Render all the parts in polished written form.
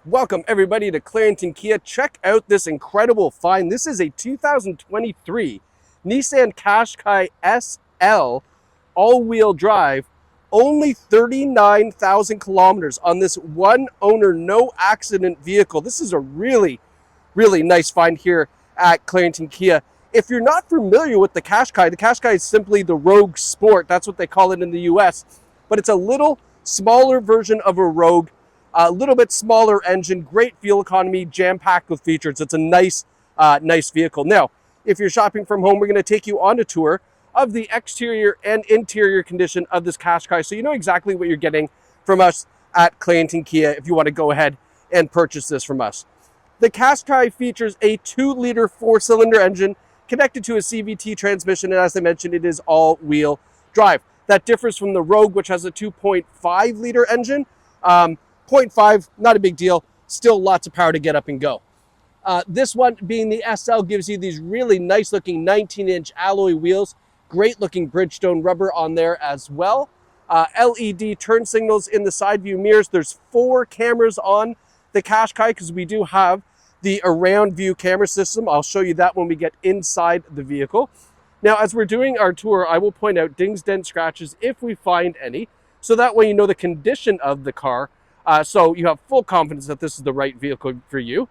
Welcome everybody to Clarington Kia. Check out this incredible find. This is a 2023 Nissan Qashqai SL all-wheel drive. Only 39,000 kilometers on this one owner, no accident vehicle. This is a really nice find here at Clarington Kia. If you're not familiar with the Qashqai is simply the Rogue Sport. That's what they call it in the US. But it's a little smaller version of a Rogue. A little bit smaller engine, great fuel economy, jam-packed with features. It's a nice vehicle. Now, if you're shopping from home, we're going to take you on a tour of the exterior and interior condition of this Qashqai, so you know exactly what you're getting from us at Clarington Kia if you want to go ahead and purchase this from us. The Qashqai features a 2-liter 4-cylinder engine connected to a CVT transmission, and as I mentioned, it is all-wheel drive. That differs from the Rogue, which has a 2.5-liter engine. 0.5, not a big deal. Still lots of power to get up and go. This one, being the SL, gives you these really nice looking 19-inch alloy wheels. Great looking Bridgestone rubber on there as well. LED turn signals in the side view mirrors. There's 4 cameras on the Qashqai because we do have the around view camera system. I'll show you that when we get inside the vehicle. Now, as we're doing our tour, I will point out dings, dents, scratches if we find any. So that way you know the condition of the car. So you have full confidence that this is the right vehicle for you.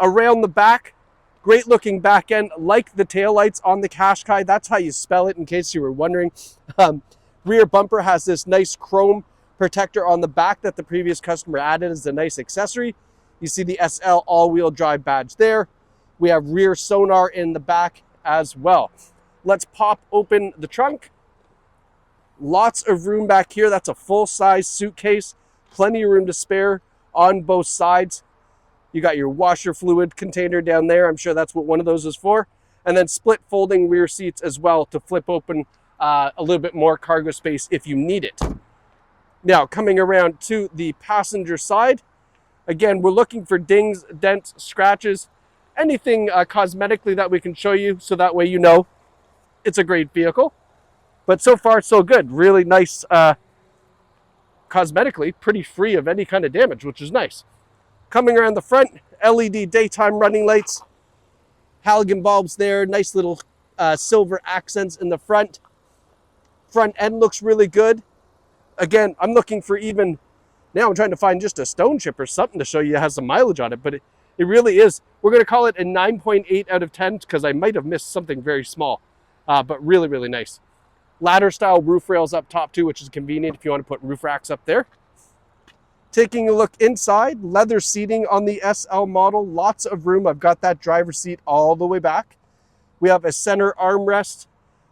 Around the back, great looking back end, like the taillights on the Qashqai. That's how you spell it in case you were wondering. Rear bumper has this nice chrome protector on the back that the previous customer added as a nice accessory. You see the SL all-wheel drive badge there. We have rear sonar in the back as well. Let's pop open the trunk. Lots of room back here. That's a full-size suitcase. Plenty of room to spare on both sides. You got your washer fluid container down there. I'm sure that's what one of those is for. And then split folding rear seats as well to flip open a little bit more cargo space if you need it. Now, coming around to the passenger side, again, we're looking for dings, dents, scratches, anything cosmetically that we can show you so that way you know it's a great vehicle. But so far, so good. Really nice cosmetically, pretty free of any kind of damage, which is nice. Coming around the front, LED daytime running lights, halogen bulbs there, nice little silver accents in the front. Front end looks really good. Again, I'm looking for even, now I'm trying to find just a stone chip or something to show you it has some mileage on it, but it really is. We're going to call it a 9.8 out of 10 because I might have missed something very small, but really nice. Ladder style roof rails up top too, which is convenient if you want to put roof racks up there. Taking a look inside, leather seating on the SL model, lots of room. I've got that driver's seat all the way back. We have a center armrest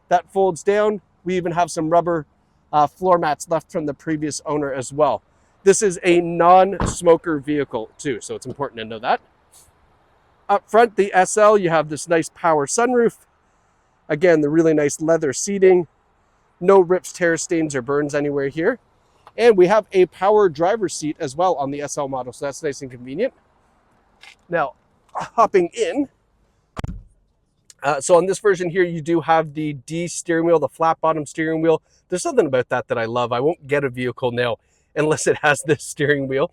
that folds down. We even have some rubber floor mats left from the previous owner as well. This is a non-smoker vehicle too, so it's important to know that. Up front, the SL, you have this nice power sunroof. Again, the really nice leather seating. No rips, tears, stains, or burns anywhere here. And we have a power driver's seat as well on the SL model, so that's nice and convenient. Now, hopping in. So on this version here, you do have the D steering wheel, the flat bottom steering wheel. There's something about that I love. I won't get a vehicle now unless it has this steering wheel.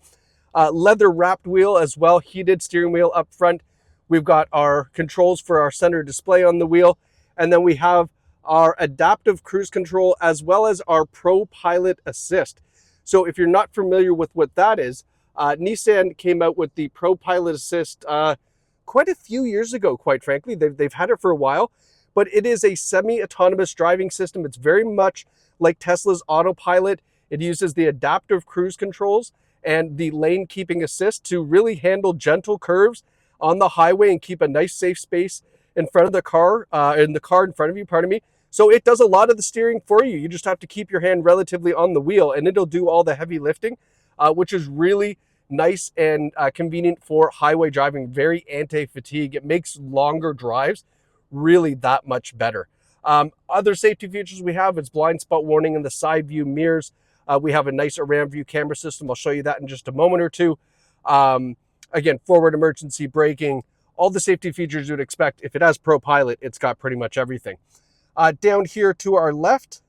Leather wrapped wheel as well, heated steering wheel up front. We've got our controls for our center display on the wheel. And then we have our adaptive cruise control as well as our ProPILOT Assist. So if you're not familiar with what that is, Nissan came out with the ProPILOT Assist quite a few years ago, quite frankly. They've had it for a while, but it is a semi-autonomous driving system. It's very much like Tesla's autopilot. It uses the adaptive cruise controls and the lane keeping assist to really handle gentle curves on the highway and keep a nice safe space in front of the car, in front of you, pardon me. So it does a lot of the steering for you. You just have to keep your hand relatively on the wheel and it'll do all the heavy lifting, which is really nice and convenient for highway driving, very anti-fatigue. It makes longer drives really that much better. Other safety features we have is blind spot warning in the side view mirrors. We have a nice around view camera system. I'll show you that in just a moment or two. Again, forward emergency braking, all the safety features you'd expect. If it has ProPILOT, it's got pretty much everything. Down here to our left,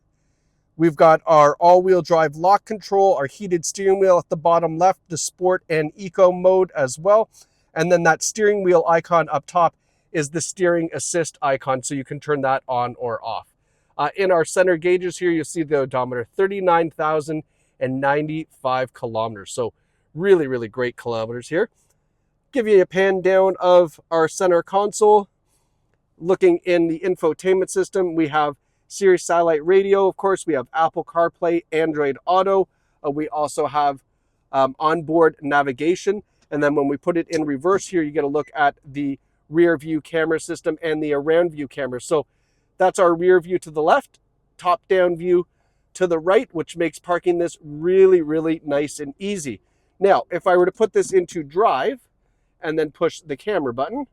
We've got our all-wheel drive lock control, our heated steering wheel at the bottom left, the sport and eco mode as well. And then that steering wheel icon up top is the steering assist icon, so you can turn that on or off. In our center gauges here, you'll see the odometer, 39,095 kilometers. So really, really great kilometers here. Give you a pan down of our center console. Looking in the infotainment system, we have Sirius satellite radio, of course. We have Apple CarPlay, Android Auto. We also have onboard navigation. And then when we put it in reverse here, you get a look at the rear view camera system and the around view camera. So that's our rear view to the left, top down view to the right, which makes parking this really, really nice and easy. Now, if I were to put this into drive and then push the camera button,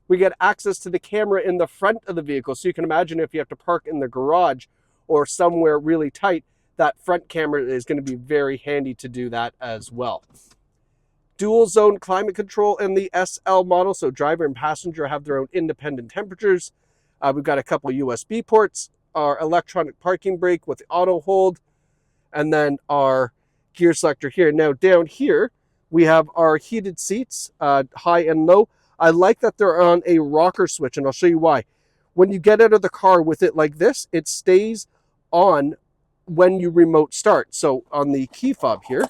we get access to the camera in the front of the vehicle. So you can imagine if you have to park in the garage or somewhere really tight, that front camera is going to be very handy to do that as well. Dual zone climate control in the SL model. So driver and passenger have their own independent temperatures. We've got a couple of USB ports, our electronic parking brake with the auto hold, and then our gear selector here. Now down here, we have our heated seats, high and low. I like that they're on a rocker switch, and I'll show you why. When you get out of the car with it like this, it stays on when you remote start. So on the key fob here,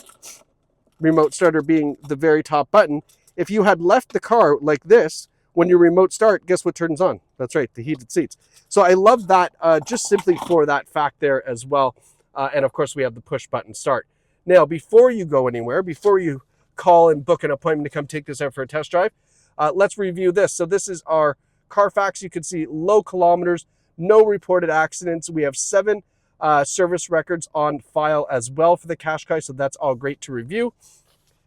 remote starter being the very top button, if you had left the car like this, when you remote start, guess what turns on? That's right, the heated seats. So I love that just simply for that fact there as well. And of course, we have the push button start. Now, before you go anywhere, before you call and book an appointment to come take this out for a test drive, let's review this. So this is our Carfax. You can see low kilometers, no reported accidents. We have 7 service records on file as well for the Qashqai, so that's all great to review.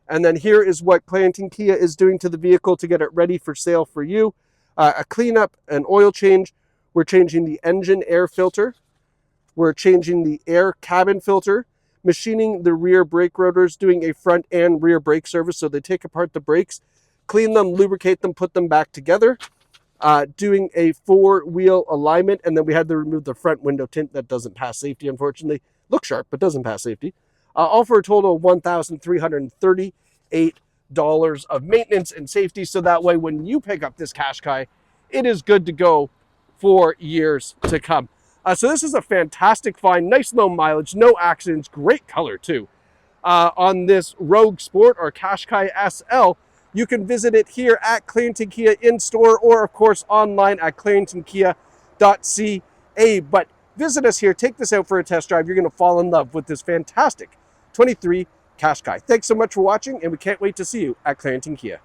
And then here is what Clarington Kia is doing to the vehicle to get it ready for sale for you. A cleanup, an oil change. We're changing the engine air filter. We're changing the air cabin filter, machining the rear brake rotors, doing a front and rear brake service. So they take apart the brakes, clean them, lubricate them, put them back together, doing a 4-wheel alignment. And then we had to remove the front window tint. That doesn't pass safety, unfortunately. Looks sharp, but doesn't pass safety. All for a total of $1,338 of maintenance and safety. So that way, when you pick up this Qashqai, it is good to go for years to come. So this is a fantastic find, nice low mileage, no accidents, great color too. On this Rogue Sport or Qashqai SL, you can visit it here at Clarington Kia in store or of course online at claringtonkia.ca. But visit us here, take this out for a test drive. You're going to fall in love with this fantastic 23 Qashqai. Thanks so much for watching, and we can't wait to see you at Clarington Kia.